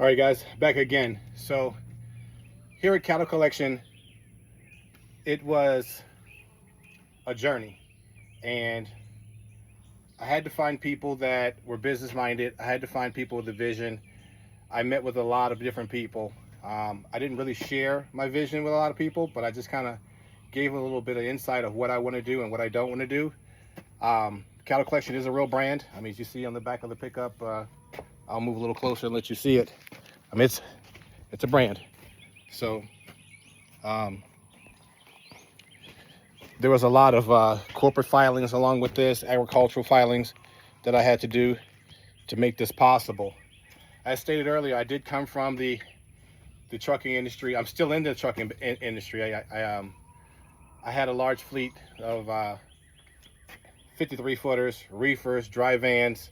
All right, guys, back again. So here at Cattle Collection, it was a journey, and I had to find people that were business minded. I had to find people with a vision. I met with a lot of different people. I didn't really share my vision with a lot of people, but I just kind of gave a little bit of insight of what I want to do and what I don't want to do. Cattle Collection is a real brand. I mean, as you see on the back of the pickup, I'll move a little closer and let you see it. I mean, it's a brand. So there was a lot of corporate filings along with this, agricultural filings that I had to do to make this possible. As stated earlier, I did come from the trucking industry. I'm still in the trucking industry. I had a large fleet of 53 footers, reefers, dry vans,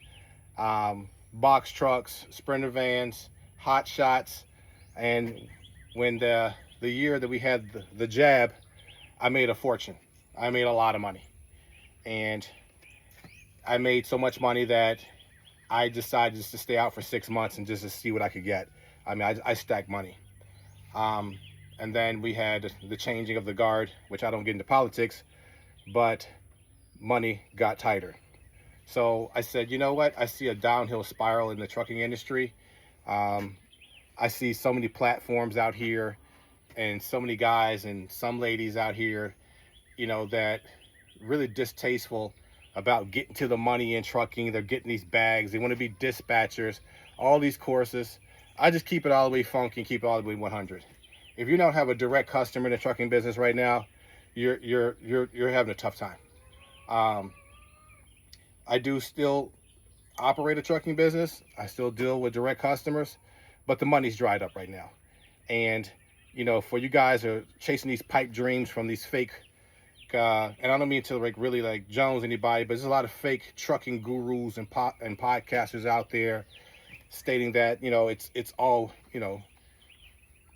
box trucks, sprinter vans, hot shots. And when the year that we had the jab, I made a fortune. I made a lot of money. And I made so much money that I decided just to stay out for 6 months and just to see what I could get. I mean, I stacked money. And then we had the changing of the guard, which I don't get into politics, but money got tighter. So I said, you know what? I see a downhill spiral in the trucking industry. I see so many platforms out here and so many guys and some ladies out here, you know, that really distasteful about getting to the money in trucking. They're getting these bags. They want to be dispatchers, all these courses. I just keep it all the way funky and keep it all the way 100. If you don't have a direct customer in the trucking business right now, you're having a tough time. I do still operate a trucking business. I still deal with direct customers, but the money's dried up right now. And, you know, for you guys who are chasing these pipe dreams from these fake, and I don't mean to like really like Jones anybody, but there's a lot of fake trucking gurus and podcasters out there stating that, you know, it's all, you know,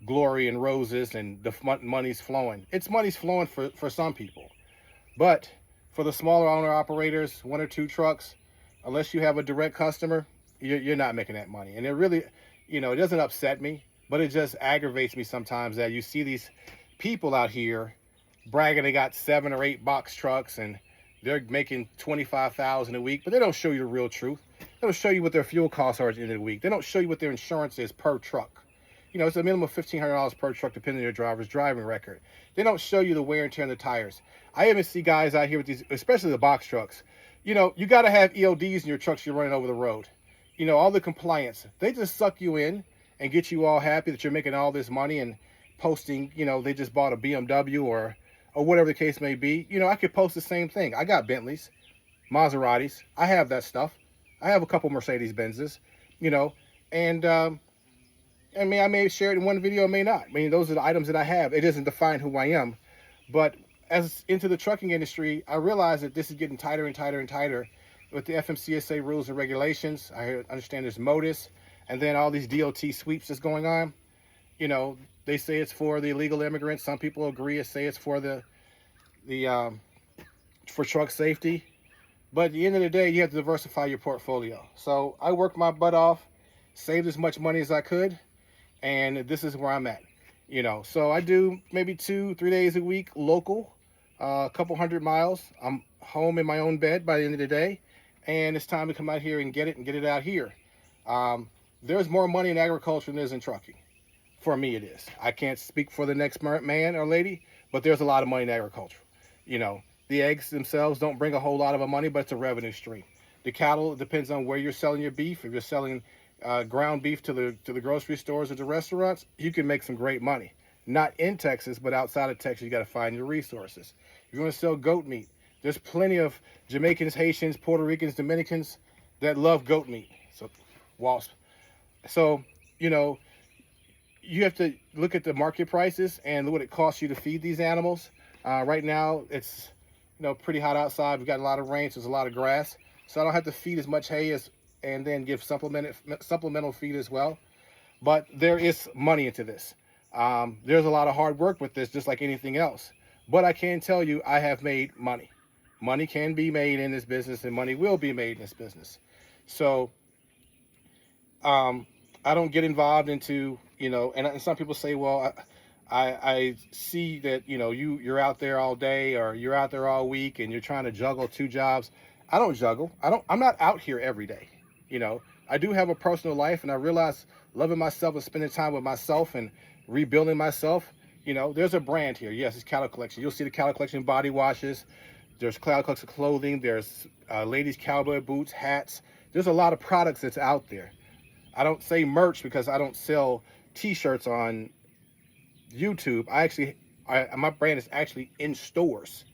glory and roses and the money's flowing. Money's flowing for some people, but for the smaller owner operators, 1 or 2 trucks, unless you have a direct customer, you're not making that money. And it really, you know, it doesn't upset me, but it just aggravates me sometimes that you see these people out here bragging they got 7 or 8 box trucks and they're making $25,000 a week, but they don't show you the real truth. They don't show you what their fuel costs are at the end of the week. They don't show you what their insurance is per truck. You know, it's a minimum of $1,500 per truck, depending on your driver's driving record. They don't show you the wear and tear on the tires. I even see guys out here with these, especially the box trucks. You know, you got to have ELDs in your trucks you're running over the road. You know, all the compliance. They just suck you in and get you all happy that you're making all this money and posting, you know, they just bought a BMW or whatever the case may be. You know, I could post the same thing. I got Bentleys, Maseratis. I have that stuff. I have a couple Mercedes-Benzes, you know, and I mean, I may share it in one video, I may not. I mean, those are the items that I have. It doesn't define who I am. But as into the trucking industry, I realize that this is getting tighter and tighter and tighter with the FMCSA rules and regulations. I understand there's MODIS, and then all these DOT sweeps that's going on. You know, they say it's for the illegal immigrants. Some people agree and say it's for for truck safety. But at the end of the day, you have to diversify your portfolio. So I worked my butt off, saved as much money as I could, and this is where I'm at. You know, so I do maybe 2-3 days a week local, a couple 100 miles. I'm home in my own bed by the end of the day, and it's time to come out here and get it out here. There's more money in agriculture than there is in trucking. For me, it is. I can't speak for the next man or lady, but there's a lot of money in agriculture. You know, the eggs themselves don't bring a whole lot of money, but it's a revenue stream. The cattle, it depends on where you're selling your beef. If you're selling ground beef to the grocery stores or the restaurants, you can make some great money. Not in Texas, but outside of Texas, you got to find your resources. If you want to sell goat meat, there's plenty of Jamaicans, Haitians, Puerto Ricans, Dominicans that love goat meat. So, wasp. So, you know, you have to look at the market prices and what it costs you to feed these animals. Right now, it's, you know, pretty hot outside. We've got a lot of rain, so there's a lot of grass. So I don't have to feed as much hay and then give supplemental feed as well. But there is money into this. There's a lot of hard work with this, just like anything else. But I can tell you, I have made money. Money can be made in this business, and money will be made in this business. So I don't get involved into, you know, and some people say, well, I see that, you know, you're out there all day or you're out there all week and you're trying to juggle two jobs. I don't juggle. I'm not out here every day. You know, I do have a personal life, and I realize loving myself and spending time with myself and rebuilding myself. You know, there's a brand here. Yes, it's Cali Collection. You'll see the Cali Collection body washes. There's Cali Collection clothing. There's ladies' cowboy boots, hats. There's a lot of products that's out there. I don't say merch because I don't sell t-shirts on YouTube. My brand is actually in stores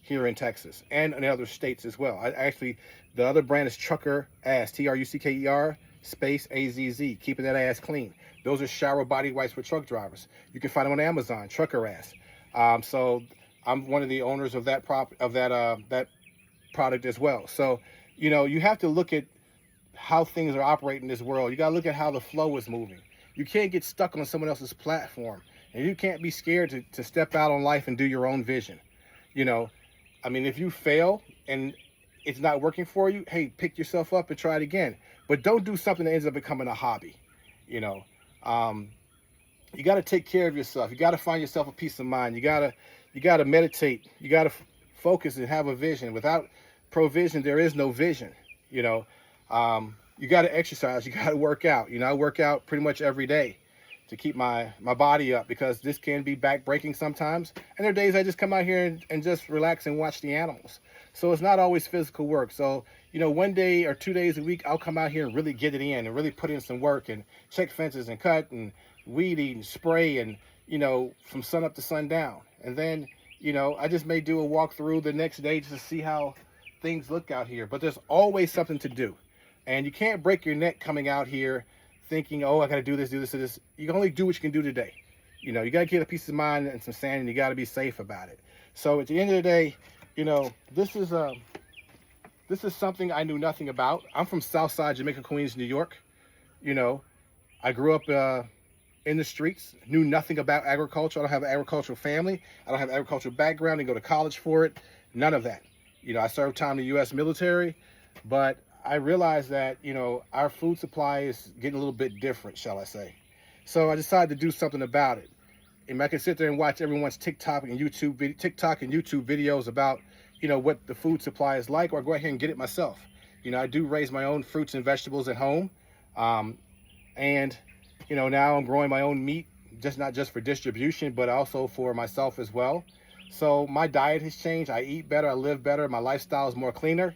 here in Texas and in other states as well. The other brand is Trucker Ass, Trucker space AZZ, keeping that ass clean. Those are shower body wipes for truck drivers. You can find them on Amazon, Trucker Ass. So I'm one of the owners of that that product as well. So, you know, you have to look at how things are operating in this world. You got to look at how the flow is moving. You can't get stuck on someone else's platform, and you can't be scared to step out on life and do your own vision. You know, I mean, if you fail and it's not working for you, hey, pick yourself up and try it again. But don't do something that ends up becoming a hobby. You know, you got to take care of yourself. You got to find yourself a peace of mind. You got to meditate. You got to focus and have a vision. Without provision, there is no vision. You know, you got to exercise. You got to work out. You know, I work out pretty much every day to keep my body up, because this can be back-breaking sometimes. And there are days I just come out here and just relax and watch the animals. So it's not always physical work. So, you know, 1 day or 2 days a week, I'll come out here and really get it in and really put in some work and check fences and cut and weed eat and spray and, you know, from sun up to sundown. And then, you know, I just may do a walkthrough the next day just to see how things look out here. But there's always something to do. And you can't break your neck coming out here thinking, oh, I got to do this, this. You can only do what you can do today. You know, you got to get a peace of mind and some sanity, and you got to be safe about it. So at the end of the day, you know, this is something I knew nothing about. I'm from Southside Jamaica, Queens, New York. You know, I grew up in the streets, knew nothing about agriculture. I don't have an agricultural family. I don't have an agricultural background. I didn't go to college for it. None of that. You know, I served time in the U.S. military, but I realized that, you know, our food supply is getting a little bit different, shall I say. So I decided to do something about it. And I can sit there and watch everyone's TikTok and YouTube videos about, you know, what the food supply is like, or go ahead and get it myself. You know, I do raise my own fruits and vegetables at home. And, you know, now I'm growing my own meat, not just for distribution, but also for myself as well. So my diet has changed. I eat better. I live better. My lifestyle is more cleaner.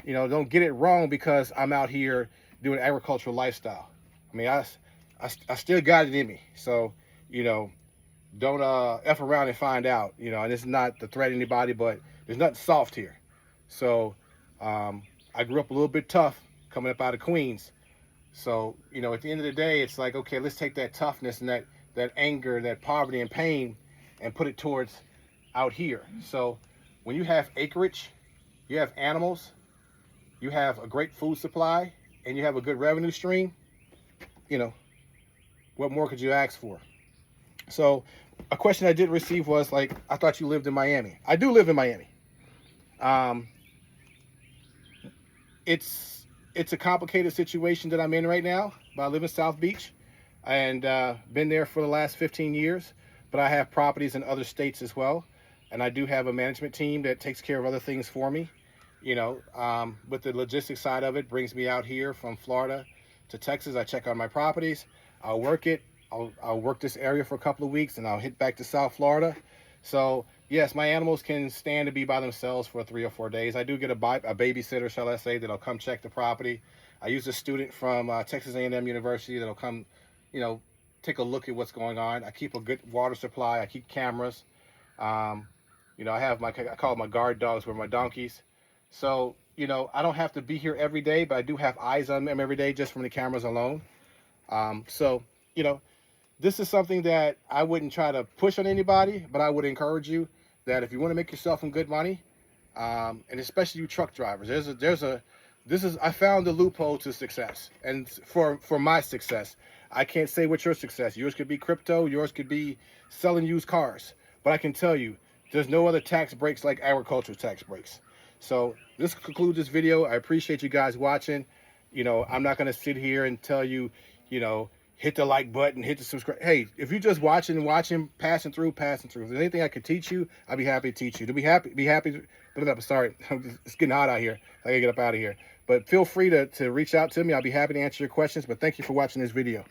You know, don't get it wrong because I'm out here doing agricultural lifestyle. I mean, I still got it in me. So, you know, don't F around and find out. You know, and it's not to threaten anybody, but there's nothing soft here. So I grew up a little bit tough coming up out of Queens. So, you know, at the end of the day, it's like, okay, let's take that toughness and that anger, that poverty and pain and put it towards out here. So when you have acreage, you have animals, you have a great food supply, and you have a good revenue stream, you know, what more could you ask for? So a question I did receive was like, I thought you lived in Miami. I do live in Miami. It's a complicated situation that I'm in right now, but I live in South Beach and been there for the last 15 years, but I have properties in other states as well. And I do have a management team that takes care of other things for me. You know, but the logistics side of it brings me out here from Florida to Texas. I check on my properties. I'll work it. I'll work this area for a couple of weeks, and I'll hit back to South Florida. So, yes, my animals can stand to be by themselves for 3 or 4 days. I do get a babysitter, shall I say, that'll come check the property. I use a student from Texas A&M University that'll come, you know, take a look at what's going on. I keep a good water supply. I keep cameras. You know, I call my guard dogs, were my donkeys. So, you know, I don't have to be here every day, but I do have eyes on them every day just from the cameras alone. So, you know, this is something that I wouldn't try to push on anybody, but I would encourage you that if you want to make yourself some good money, and especially you truck drivers, I found the loophole to success. And for my success, I can't say what's your success. Yours could be crypto, yours could be selling used cars. But I can tell you, there's no other tax breaks like agricultural tax breaks. So this concludes this video. I appreciate you guys watching. You know, I'm not going to sit here and tell you, you know, hit the like button, hit the subscribe. Hey, if you're just watching, passing through. If there's anything I could teach you, I'd be happy to teach you. To be happy. Sorry, it's getting hot out here. I gotta get up out of here. But feel free to reach out to me. I'll be happy to answer your questions. But thank you for watching this video.